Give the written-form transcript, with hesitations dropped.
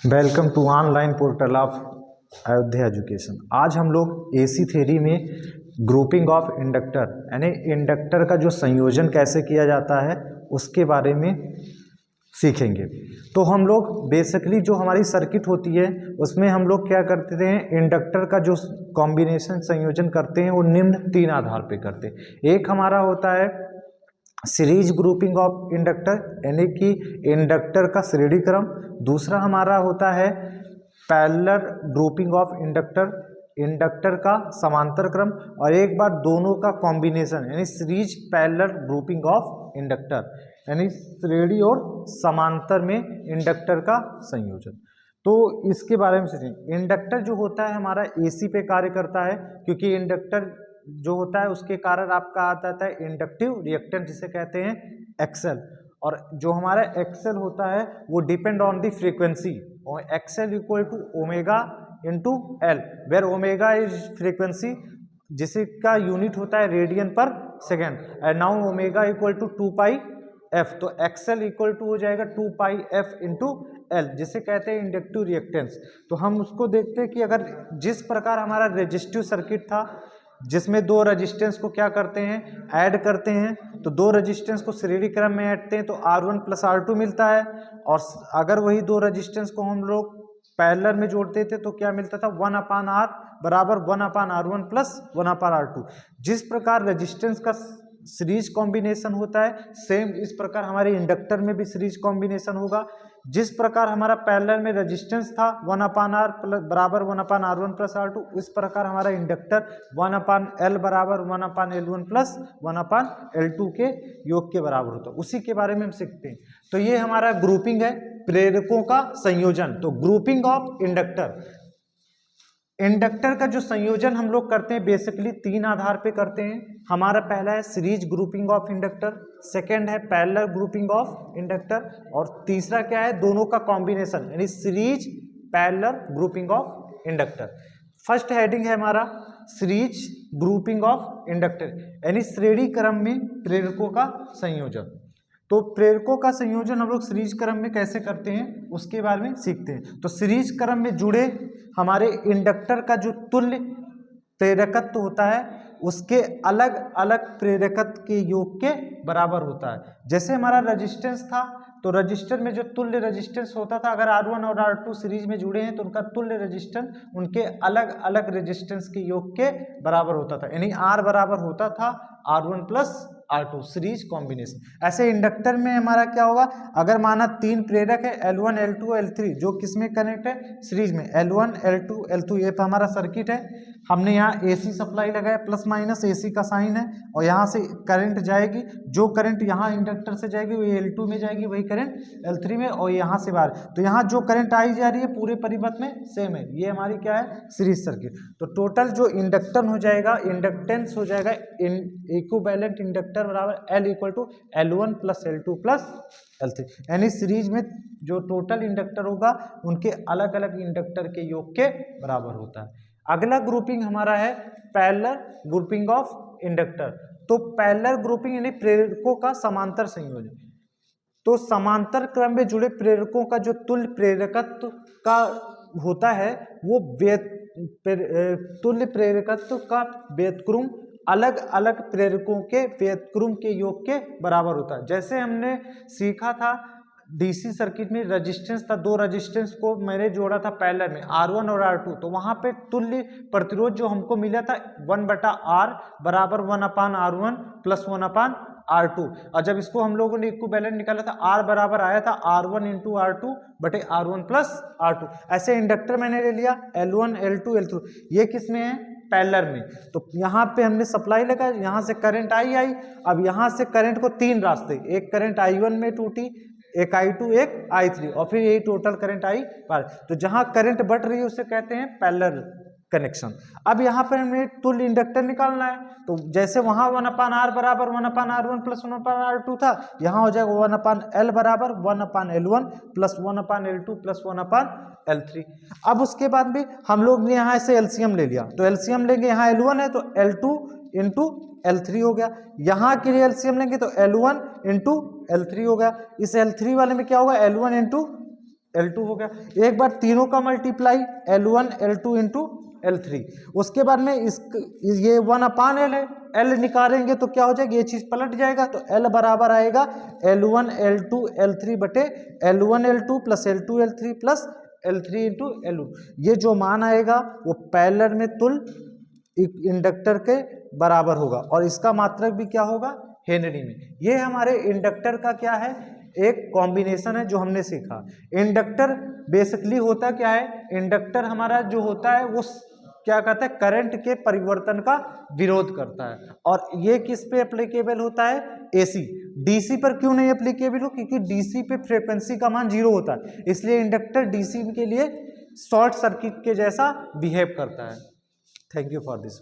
Welcome to online portal of Ayodhya education. आज हम लोग एसी थ्योरी में ग्रुपिंग ऑफ इंडक्टर यानी इंडक्टर का जो संयोजन कैसे किया जाता है उसके बारे में सीखेंगे। तो हम लोग बेसिकली जो हमारी सर्किट होती है उसमें हम लोग क्या करते हैं, इंडक्टर का जो कॉम्बिनेशन संयोजन करते हैं वो निम्न तीन आधार पे करते हैं। एक हमारा होता है सीरीज ग्रुपिंग ऑफ इंडक्टर यानी कि इंडक्टर का श्रेणी क्रम। दूसरा हमारा होता है parallel grouping of inductor, inductor का समांतर क्रम। और एक बार दोनों का कॉम्बिनेशन यानी series parallel grouping of inductor यानी श्रेणी और समांतर में इंडक्टर का संयोजन। तो इसके बारे में सोचें। इंडक्टर जो होता है हमारा एसी पे कार्य करता है, क्योंकि इंडक्टर जो होता है उसके कारण आपका आता है इंडक्टिव रिएक्टेंस जिसे कहते हैं एक्सएल। और जो हमारा एक्सएल होता है वो डिपेंड ऑन द फ्रीक्वेंसी, और XL equal to omega into L, where omega is frequency जिसका यूनिट होता है रेडियन पर second, and now omega equal to 2 pi F. तो एक्सएल इक्वल टू हो जाएगा 2 पाई एफ इंटू एल जिसे कहते हैं इंडक्टिव रिएक्टेंस। तो हम उसको देखते हैं कि अगर जिस प्रकार हमारा रेजिस्टिव सर्किट था जिसमें दो रेजिस्टेंस को क्या करते हैं, ऐड करते हैं, तो दो रेजिस्टेंस को श्रेणी क्रम में ऐडते हैं तो R1 प्लस R2 मिलता है। और अगर वही दो रेजिस्टेंस को हम लोग पैरेलल में जोड़ते थे तो क्या मिलता था, 1/R बराबर 1/R1 प्लस 1/R2। जिस प्रकार रेजिस्टेंस का सीरीज कॉम्बिनेशन होता है सेम इस प्रकार हमारे इंडक्टर में भी सीरीज कॉम्बिनेशन होगा। जिस प्रकार हमारा पैरेलल में रेजिस्टेंस था 1/R बराबर 1/R1 प्लस R2, इस प्रकार हमारा इंडक्टर 1/L बराबर 1/L1 प्लस 1/L2 के योग के बराबर होता है। उसी के बारे में हम सीखते हैं। तो ये हमारा ग्रुपिंग है, प्रेरकों का संयोजन। तो ग्रुपिंग ऑफ इंडक्टर, इंडक्टर का जो संयोजन हम लोग करते हैं बेसिकली तीन आधार पे करते हैं। हमारा पहला है series grouping of inductor, second है पैरेलल ग्रुपिंग ऑफ इंडक्टर, और तीसरा क्या है, दोनों का कॉम्बिनेशन यानी series parallel grouping of inductor. First heading है हमारा सीरीज ग्रुपिंग ऑफ इंडक्टर यानी श्रेणी क्रम में प्रेरकों का संयोजन। तो प्रेरकों का संयोजन हम लोग सीरीज क्रम में कैसे करते हैं उसके बारे में सीखते हैं। तो सीरीज क्रम में जुड़े हमारे इंडक्टर का जो तुल्य प्रेरकत्व होता है उसके अलग अलग प्रेरकत्व के योग के बराबर होता है। जैसे हमारा रेजिस्टेंस था तो रजिस्टर में जो तुल्य रेजिस्टेंस होता था, अगर R1 और R2 सीरीज में जुड़े हैं तो उनका तुल्य रेजिस्टेंस उनके अलग अलग रेजिस्टेंस के योग के बराबर होता था। यानी R बराबर होता था R1 plus R2 series combination. ऐसे इंडक्टर में हमारा क्या होगा, अगर माना तीन प्रेरक है L1 L2 L3 जो किसमें कनेक्ट है, सीरीज में L1 L2 L2। ये हमारा सर्किट है, हमने यहाँ AC सप्लाई लगाया, प्लस माइनस AC का साइन है, और यहाँ से करंट जाएगी, जो करंट यहाँ इंडक्टर से जाएगी वही L2 में जाएगी, वही करंट L3 में, और यहाँ से बाहर। तो यहाँ जो करंट आई जा रही है पूरे परिपथ में सेम है। ये हमारी क्या है, सीरीज सर्किट। तो टोटल जो इंडक्टेंस हो जाएगा, इंडक्टेंस हो जाएगा इक्विवेलेंट इंडक्टर बराबर L equal to L1 plus L2 plus L3। यानी सीरीज में जो टोटल इंडक्टर होगा उनके अलग अलग इंडक्टर के योग के बराबर होता है। अगला ग्रुपिंग हमारा है पैरेलल ग्रुपिंग ऑफ इंडक्टर। तो पैरेलल ग्रुपिंग यानी प्रेरकों का समांतर संयोजन। तो समांतर क्रम में जुड़े प्रेरकों का जो तुल्य प्रेरकत्व का होता है वो तुल्य प्रेरकत्व का व्युत्क्रम अलग अलग प्रेरकों के व्युत्क्रम के योग के बराबर होता है। जैसे हमने सीखा था डीसी सर्किट में रेजिस्टेंस था, दो रेजिस्टेंस को मैंने जोड़ा था पैरेलल में R1 और R2, तो वहां पे तुल्य प्रतिरोध जो हमको मिला था 1/R बराबर 1/R1 प्लस 1/R2। और जब इसको हम लोगों ने इक्विवेलेंट निकाला था R बराबर आया था R1 इंटू R2 बटे R1 प्लस R2। ऐसे इंडक्टर मैंने ले लिया L1 L2 L3, ये किस में है, पैरेलल में। तो यहाँ पे हमने सप्लाई लगा, यहाँ से करंट आई। अब यहाँ से करंट को तीन रास्ते, एक करंट I1 में टूटी, एक I2 एक I3, और फिर यही टोटल करंट आई पार। तो जहां करंट बढ़ रही है उसे कहते हैं पैरेलल कनेक्शन। अब यहाँ पर हमें तुल्य इंडक्टर निकालना है, तो जैसे वहां 1/R बराबर 1/R1 प्लस 1/R2 था, यहाँ हो जाएगा 1/L बराबर 1/L1 plus 1/L2 plus 1/L3। अब उसके बाद भी हम लोग ने यहाँ से एलसीएम ले लिया, तो एलसीएम लेंगे, यहाँ L1 है तो L2 इंटू L3 हो गया। यहाँ के लिए एलसीएम लेंगे तो L1 इंटू L3 हो गया। इस L3 वाले में क्या होगा, L1 इंटू L2 हो गया। एक बार तीनों का multiply L1 L2 into L3, उसके बाद में ये 1/L है, L निकालेंगे तो क्या हो जाएगा, ये चीज पलट जाएगा, तो L बराबर आएगा L1 L2 L3 बटे L1 L2 plus L2 L3 plus L3 into L2। ये जो मान आएगा वो पैरेलल में तुल इंडक्टर के बराबर होगा, और इसका मात्रक भी क्या होगा, हेनरी में। ये हमारे इंडक्टर का क्या है, एक कॉम्बिनेशन है जो हमने सीखा। इंडक्टर बेसिकली होता क्या है, इंडक्टर हमारा जो होता है वो क्या कहता है, करंट के परिवर्तन का विरोध करता है। और ये किस पे एप्लीकेबल होता है, एसी। डीसी पर क्यों नहीं एप्लीकेबल हो, क्योंकि डीसी पे फ्रीक्वेंसी का मान 0 होता है, इसलिए इंडक्टर डीसी के लिए शॉर्ट सर्किट के जैसा बिहेव करता है। Thank you for this.